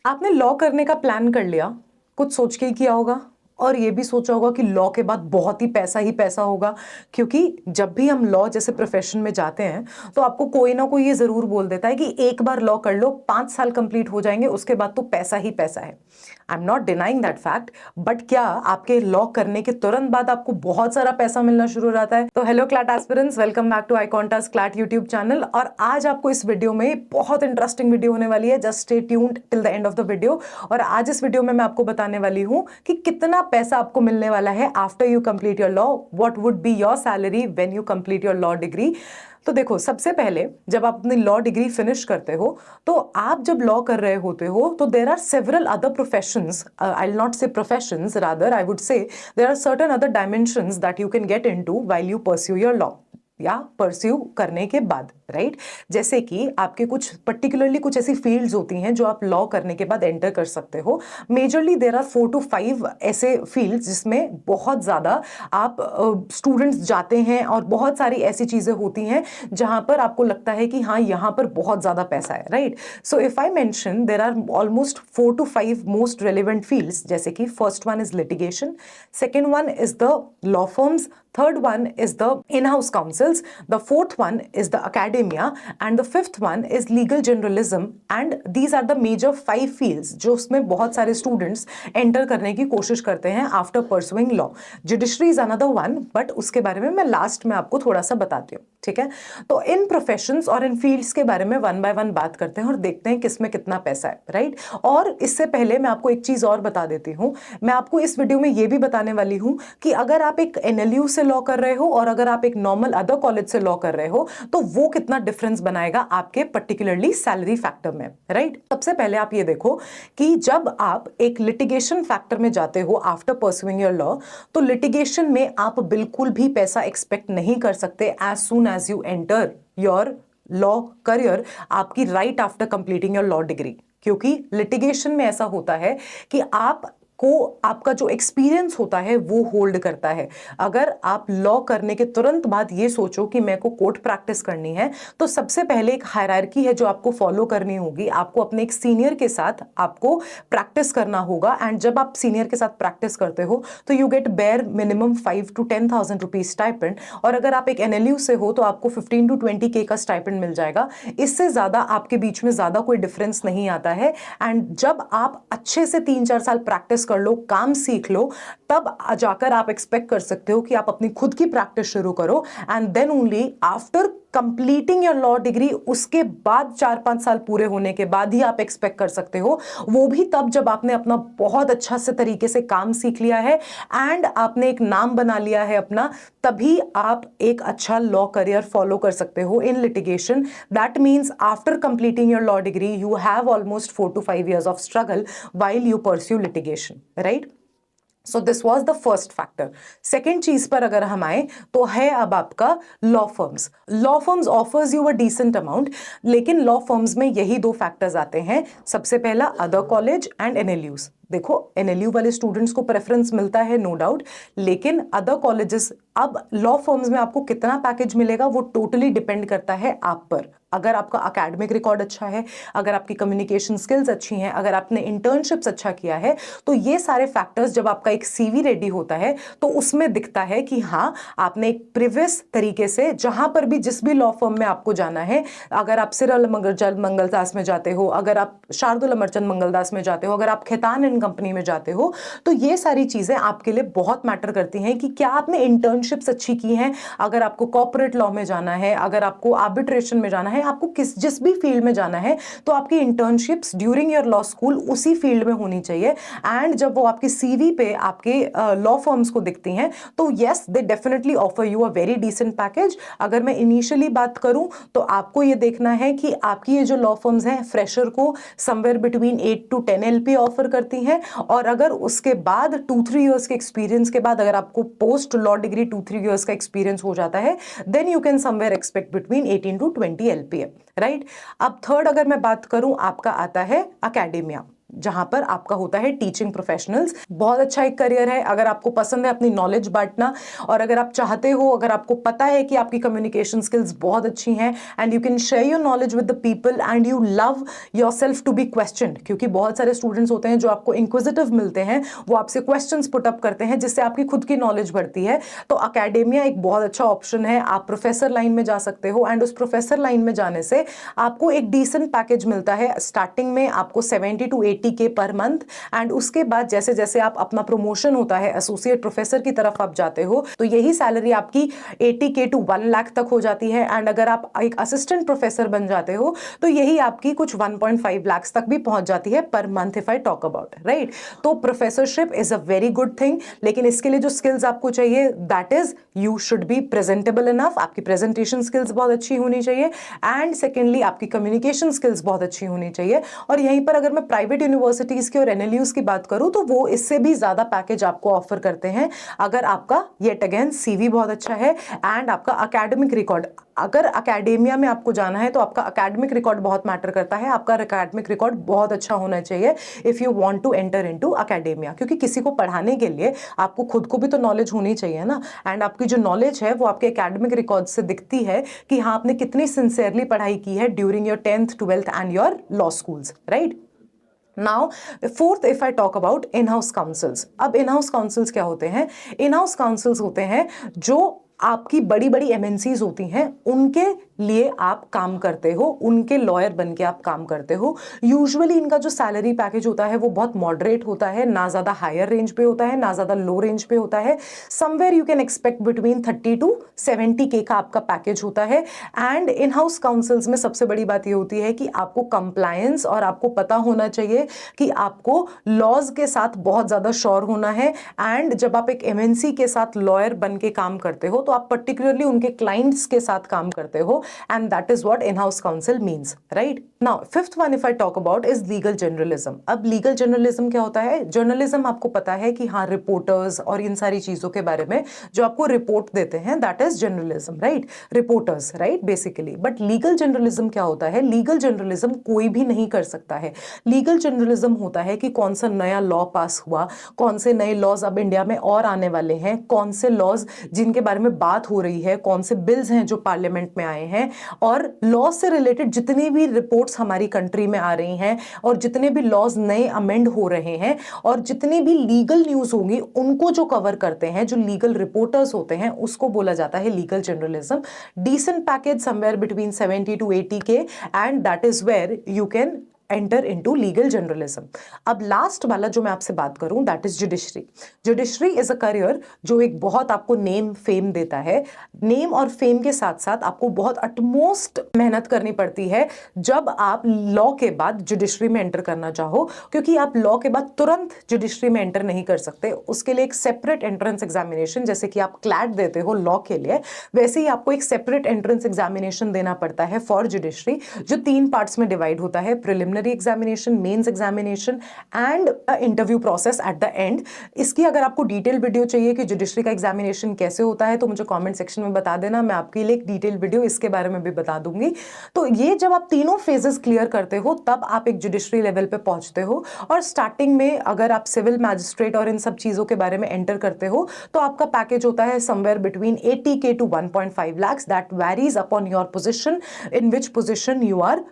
आपने लॉ करने का प्लान कर लिया, कुछ सोच के ही किया होगा और ये भी सोचा होगा कि लॉ के बाद बहुत ही पैसा होगा, क्योंकि जब भी हम लॉ जैसे प्रोफेशन में जाते हैं तो आपको कोई ना कोई ये जरूर बोल देता है कि एक बार लॉ कर लो, 5 साल कंप्लीट हो जाएंगे, उसके बाद तो पैसा ही पैसा है। I am not denying that fact, but क्या आपके लॉ करने के तुरंत बाद आपको बहुत सारा पैसा मिलना शुरू हो जाता है? तो hello CLAT aspirants, welcome back to Icontas CLAT YouTube channel. और आज आपको इस वीडियो में बहुत इंटरेस्टिंग वीडियो होने वाली है, just stay tuned till the end of the video. और आज इस वीडियो में मैं आपको बताने वाली हूं कि कितना पैसा आपको मिलने वाला है after you complete your law, what would be your salary when you complete your law degree. तो देखो, सबसे पहले जब आप अपनी लॉ डिग्री फिनिश करते हो तो आप जब लॉ कर रहे होते हो तो there are several other professions, I will not say professions, rather I would say there are certain other dimensions that you can get into while you pursue your law, या परस्यू करने के बाद, right? जैसे कि आपके कुछ particularly कुछ ऐसी फील्ड्स होती हैं जो आप लॉ करने के बाद एंटर कर सकते हो। मेजरली देर आर 4 to 5 ऐसे फील्ड्स जिसमें बहुत ज़्यादा आप स्टूडेंट्स जाते हैं और बहुत सारी ऐसी चीज़ें होती हैं जहां पर आपको लगता है कि हाँ, यहाँ पर बहुत ज़्यादा पैसा है, right? So if I mention there are almost 4 to 5 most relevant fields, जैसे कि first one is litigation, second one is the law firms, third one is the in-house counsels, the fourth one is the academia, and the fifth one is legal journalism, and these are the major 5 fields जो उसमें बहुत सारे students enter करने की कोशिश करते हैं after pursuing law. Judiciary is another one, but उसके बारे में मैं last में आपको थोड़ा सा बताती हूँ, ठीक है? तो इन प्रोफेशंस और इन फील्ड्स के बारे में वन बाय वन बात करते हैं और देखते हैं किसमें कितना पैसा है, राइट? और इससे पहले मैं आपको एक चीज और बता देती हूँ। मैं आपको इस वीडियो में ये भी बताने वाली हूँ कि अगर आप एक एनएलयू से लॉ कर रहे हो और अगर आप एक नॉर्मल अदर कॉलेज से लॉ कर रहे हो तो वो कितना डिफरेंस बनाएगा आपके पर्टिकुलरली सैलरी फैक्टर में, राइट? सबसे पहले आप ये देखो कि जब आप एक लिटिगेशन फैक्टर में जाते हो आफ्टर परस्यूइंग योर लॉ, तो लिटिगेशन में आप बिल्कुल भी पैसा एक्सपेक्ट नहीं कर सकते as soon as you enter your law career, आपकी right after completing your law degree. क्योंकि लिटिगेशन में ऐसा होता है कि आप को आपका जो एक्सपीरियंस होता है वो होल्ड करता है। अगर आप लॉ करने के तुरंत बाद ये सोचो कि मेरे को कोर्ट प्रैक्टिस करनी है, तो सबसे पहले एक हायरार्की है जो आपको फॉलो करनी होगी। आपको अपने एक सीनियर के साथ आपको प्रैक्टिस करना होगा, एंड जब आप सीनियर के साथ प्रैक्टिस करते हो तो you get bare minimum 5 to 10,000 rupees stipend, और अगर आप एक एनएलयू से हो तो आपको 15 to 20K का स्टाइपेंड मिल जाएगा। इससे ज्यादा आपके बीच में ज्यादा कोई डिफरेंस नहीं आता है। एंड जब आप अच्छे से 3-4 साल प्रैक्टिस कर लो, काम सीख लो, तब जाकर आप एक्सपेक्ट कर सकते हो कि आप अपनी खुद की प्रैक्टिस शुरू करो, and then only after completing your law degree, उसके बाद 4-5 साल पूरे होने के बाद ही आप एक्सपेक्ट कर सकते हो। वो भी तब जब आपने अपना बहुत अच्छा से तरीके से काम सीख लिया है एंड आपने एक नाम बना लिया है अपना, तभी आप एक अच्छा लॉ करियर फॉलो कर सकते हो in litigation. That means after completing your law degree you have almost 4 to 5 years of struggle while you pursue litigation, right? So this was the first factor. Second चीज पर अगर हम आए तो है अब आपका law firms. Law firms offers you a decent amount, लेकिन लॉ फर्म्स में यही 2 फैक्टर्स आते हैं। सबसे पहला अदर कॉलेज एंड एनएलयूज। देखो, एनएलयू वाले स्टूडेंट्स को प्रेफरेंस मिलता है नो डाउट, लेकिन अदर कॉलेजेस, अब लॉ फर्म्स में आपको कितना पैकेज मिलेगा वो टोटली डिपेंड करता है आप पर। अगर आपका एकेडमिक रिकॉर्ड अच्छा है, अगर आपकी कम्युनिकेशन स्किल्स अच्छी हैं, अगर आपने इंटर्नशिप्स अच्छा किया है, तो ये सारे फैक्टर्स जब आपका एक सीवी रेडी होता है तो उसमें दिखता है कि हाँ, आपने एक प्रीवियस तरीके से जहां पर भी जिस भी लॉ फर्म में आपको जाना है, अगर आप सिरल मंगलदास में जाते हो, अगर आप शार्दुल अमरचंद मंगलदास में जाते हो, अगर आप खैतान एंड कंपनी में जाते हो, तो ये सारी चीजें आपके लिए बहुत मैटर करती हैं कि क्या आपने इंटर्नशिप्स अच्छी की हैं। अगर आपको कॉर्पोरेट लॉ में जाना है, अगर आपको आर्बिट्रेशन में जाना है, आपको जिस भी फील्ड में जाना है, तो आपकी internships during your law school उसी फील्ड में होनी चाहिए। एंड जब वो आपकी सीवी पे आपके लॉ फर्म्स को दिखती हैं तो yes, they definitely offer you a very decent package. अगर मैं इनिशियली बात करूं तो आपको ये देखना है कि आपकी ये जो लॉ फर्म्स हैं फ्रेशर को somewhere between 8 to 10 LP offer करती हैं, और अगर उसके बाद 2-3 इयर्स के एक्सपीरियंस के बाद अगर आपको पोस्ट लॉ डिग्री 2-3 इयर्स का एक्सपीरियंस हो जाता है, then you can somewhere expect between 18 to 20 LPA, right? अब थर्ड अगर मैं बात करूं, आपका आता है अकेडेमिया। जहां पर आपका होता है टीचिंग प्रोफेशनल्स। बहुत अच्छा एक करियर है अगर आपको पसंद है अपनी नॉलेज बांटना, और अगर आप चाहते हो, अगर आपको पता है कि आपकी कम्युनिकेशन स्किल्स बहुत अच्छी हैं and you can share your knowledge with the people and you love yourself to be questioned, क्योंकि बहुत सारे स्टूडेंट्स होते हैं जो आपको इंक्विजिटिव मिलते हैं, वो आपसे क्वेश्चंस पुट अप करते हैं जिससे आपकी खुद की नॉलेज बढ़ती है, तो अकेडेमिया एक बहुत अच्छा ऑप्शन है। आप प्रोफेसर लाइन में जा सकते हो एंड उस प्रोफेसर लाइन में जाने से आपको एक डिसेंट पैकेज मिलता है। स्टार्टिंग में आपको 70 to 80K per month, and उसके बाद जैसे जैसे आप अपना प्रमोशन होता है, एसोसिएट प्रोफेसर की तरफ आप जाते हो, तो यही सैलरी आपकी 80K to 1 लाख तक हो जाती है। एंड अगर आप एक असिस्टेंट प्रोफेसर बन जाते हो तो यही आपकी कुछ 1.5 लाख तक भी पहुंच जाती है per month, if I talk about, right. तो professorship is a very good thing, लेकिन इसके लिए जो स्किल्स आपको चाहिए that is you should be presentable enough, आपकी प्रेजेंटेशन स्किल्स बहुत अच्छी होनी चाहिए, एंड सेकेंडली आपकी कम्युनिकेशन स्किल्स बहुत अच्छी होनी चाहिए। और यहीं पर अगर मैं प्राइवेट यूनिवर्सिटीज की और एनएलयूज की बात करूं तो वो इससे भी ज्यादा पैकेज आपको ऑफर करते हैं अगर आपका येट अगेन सीवी बहुत अच्छा है एंड आपका अकेडमिक रिकॉर्ड। अगर अकेडेमिया में आपको जाना है तो आपका अकेडमिक रिकॉर्ड बहुत मैटर करता है, आपका अकेडमिक रिकॉर्ड बहुत अच्छा होना चाहिए if you want to enter into academia, क्योंकि किसी को पढ़ाने के लिए आपको खुद को भी तो नॉलेज होनी चाहिए ना, एंड आपकी जो नॉलेज है वो आपके अकेडमिक रिकॉर्ड से दिखती है कि हाँ आपने कितनी सिंसियरली पढ़ाई की है during your 10th 12th and your law schools, right. Now fourth, if I talk about in house councils. अब इन हाउस काउंसिल्स क्या होते हैं? इन हाउस काउंसिल्स होते हैं जो आपकी बड़ी बड़ी एमएनसीज होती हैं उनके लिए आप काम करते हो, उनके लॉयर बन के आप काम करते हो। यूजुअली इनका जो सैलरी पैकेज होता है वो बहुत मॉडरेट होता है, ना ज्यादा हायर रेंज पे होता है ना ज्यादा लो रेंज पे होता है। Somewhere you can expect between 30 to 70K का आपका पैकेज होता है। एंड इन हाउस काउंसिल्स में सबसे बड़ी बात ये होती है कि आपको कंप्लायंस और आपको पता होना चाहिए कि आपको लॉज के साथ बहुत ज्यादा श्योर होना है। एंड जब आप एक एमएनसी के साथ लॉयर बन के काम करते हो तो आप पर्टिकुलरली उनके क्लाइंट्स के साथ काम करते हो, and that is what in house council means, right. Now fifth one if I talk about is legal journalism. अब लीगल जर्नलिज्म क्या होता है? जर्नलिज्म आपको पता है कि हाँ रिपोर्टर्स और इन सारी चीजों के बारे में जो आपको रिपोर्ट देते हैं that is journalism, right, reporters, right, basically. But legal journalism क्या होता है? लीगल जर्नलिज्म कोई भी नहीं कर सकता है। लीगल जर्नलिज्म होता है कि कौन सा नया लॉ पास हुआ, कौन से नए लॉज अब इंडिया में और आने वाले हैं, कौन से लॉज जिनके बारे में बात हो रही है, कौन से बिल्स हैं जो पार्लियामेंट में आए हैं, और लॉ से रिलेटेड जितनी भी रिपोर्ट्स हमारी कंट्री में आ रही हैं और जितने भी लॉज नए अमेंड हो रहे हैं और जितनी भी लीगल न्यूज होंगी उनको जो कवर करते हैं, जो लीगल रिपोर्टर्स होते हैं, उसको बोला जाता है legal journalism. Decent package somewhere between 70 to 80K and that is where you can enter into legal journalism. अब लास्ट वाला जो मैं आपसे बात करूं that is judiciary. Judiciary is a career जो एक बहुत आपको नेम फेम देता है। नेम और फेम के साथ साथ आपको बहुत अटमोस्ट मेहनत करनी पड़ती है जब आप लॉ के बाद जुडिशरी में एंटर करना चाहो, क्योंकि आप लॉ के बाद तुरंत जुडिशरी में एंटर नहीं कर सकते। उसके लिए एक सेपरेट एंट्रेंस एग्जामिनेशन, जैसे कि आप क्लैट देते हो लॉ के लिए, वैसे ही आपको एक सेपरेट एंट्रेंस एग्जामिनेशन देना पड़ता है फॉर जुडिशरी, जो 3 पार्ट्स में डिवाइड होता है, preliminary examination, mains examination and interview process at the end. इसकी अगर आपको डिटेल वीडियो चाहिए कि जुडिशरी का एग्जामिनेशन कैसे होता है तो मुझे कमेंट सेक्शन में बता देना, मैं आपके लिए एक डिटेल वीडियो इसके बारे में भी बता दूंगी। तो ये जब आप तीनों फेजेस क्लियर करते हो तब आप एक जुडिशरी लेवल पे पहुंचते हो। और स्टार्टिंग में अगर आप सिविल मैजिस्ट्रेट और इन सब चीजों के बारे में एंटर करते हो तो आपका पैकेज होता है somewhere between 80K to 1.5 lakhs, that varies upon your position, in which position you are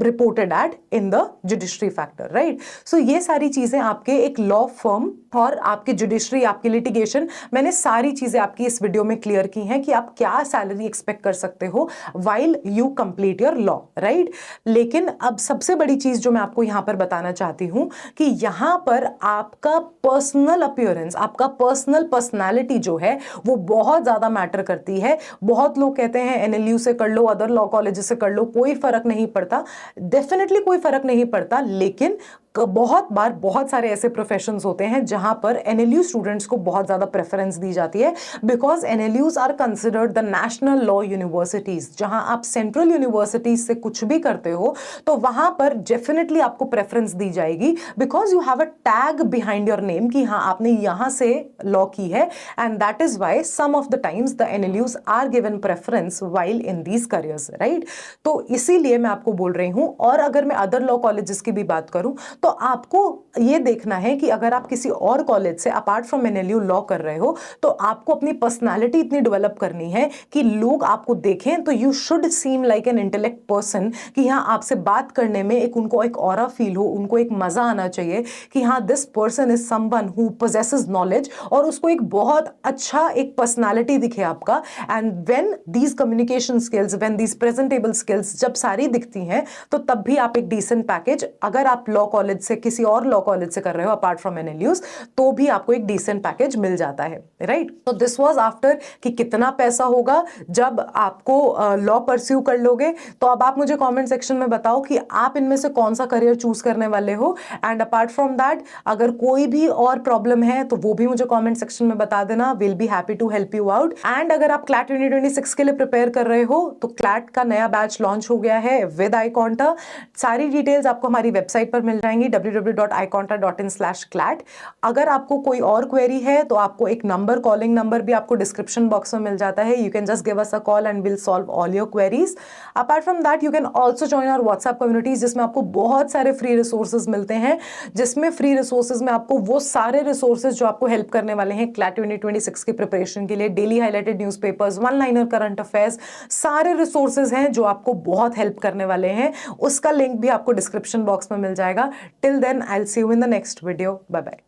reported at in the judiciary factor, right. So ये सारी चीजें आपके एक लॉ फर्म और आपकी जुडिशरी, आपकी लिटिगेशन, मैंने सारी चीजें आपकी इस वीडियो में क्लियर की हैं कि आप क्या सैलरी एक्सपेक्ट कर सकते हो while you complete your law, right. लेकिन अब सबसे बड़ी चीज जो मैं आपको यहां पर बताना चाहती हूं कि यहां पर आपका पर्सनल अपीयरेंस, आपका पर्सनल पर्सनैलिटी जो है वो बहुत ज्यादा मैटर करती है। बहुत लोग कहते हैं एनएलयू से कर लो, अदर लॉ कॉलेजेस से कर लो, कोई फर्क नहीं पड़ता। डेफिनेटली कोई फर्क नहीं पड़ता, लेकिन बहुत बार बहुत सारे ऐसे प्रोफेशंस होते हैं जहां पर एनएलयू स्टूडेंट्स को बहुत ज्यादा प्रेफरेंस दी जाती है, because NLUs are considered the national law universities. जहां आप सेंट्रल यूनिवर्सिटीज से कुछ भी करते हो तो वहां पर डेफिनेटली आपको प्रेफरेंस दी जाएगी, because you have a tag behind your name कि हाँ आपने यहां से लॉ की है, and that is why some of the times the NLUs are given preference while in these careers, right. तो इसीलिए मैं आपको बोल रही हूं। और अगर मैं अदर लॉ कॉलेजेस की भी बात करूं तो आपको ये देखना है कि अगर आप किसी और कॉलेज से अपार्ट फ्रॉम एनएलयू लॉ कर रहे हो तो आपको अपनी पर्सनालिटी इतनी डेवलप करनी है कि लोग आपको देखें तो you should seem like an intellect person, कि हाँ आपसे बात करने में उनको एक ऑरा फील हो, उनको एक मजा आना चाहिए कि हाँ this person is someone who possesses knowledge, और उसको एक बहुत अच्छा एक पर्सनालिटी दिखे आपका। And when these communication skills, when these presentable skills जब सारी दिखती हैं तो तब भी आप एक डिसेंट पैकेज, अगर आप लॉ कॉलेज से किसी और लॉ कॉलेज से कर रहे हो अपार्ट फ्रॉम एनएलयूज, तो भी आपको एक डिसेंट पैकेज मिल जाता है, राइट। तो दिस वाज आफ्टर कि कितना पैसा होगा जब आपको लॉ परस्यू कर लोगे। तो अब आप मुझे कमेंट सेक्शन में बताओ कि आप इनमें से कौन सा करियर चूज करने वाले हो। एंड अपार्ट फ्रॉम दैट अगर कोई भी और प्रॉब्लम है तो वो भी मुझे कमेंट सेक्शन में बता देना, will be happy to help you out. And अगर आप क्लैट 2026 के लिए प्रिपेयर कर रहे हो तो क्लैट का नया बैच लॉन्च हो गया है विद iConta। सारी डिटेल्स आपको हमारी वेबसाइट पर मिल जाएंगी www.iconta.in/clat। अगर आपको कोई और क्वेरी है तो आपको एक नंबर, कॉलिंग नंबर भी आपको डिस्क्रिप्शन बॉक्स में मिल जाता है, you can just give us a call and will solve all your queries. Apart from that you can also join our WhatsApp communities, जिसमें आपको बहुत सारे फ्री रिसोर्सेज मिलते हैं, जिसमें फ्री रिसोर्सेज में आपको वो सारे रिसोर्सेज जो आपको हेल्प करने वाले हैं क्लैट 2026 की प्रिपरेशन के लिए, daily highlighted newspapers, one liner current affairs, सारे रिसोर्सेज हैं जो आपको बहुत हेल्प करने वाले हैं। उसका लिंक भी आपको डिस्क्रिप्शन बॉक्स में मिल जाएगा। Till then I will see you in the next video. Bye bye.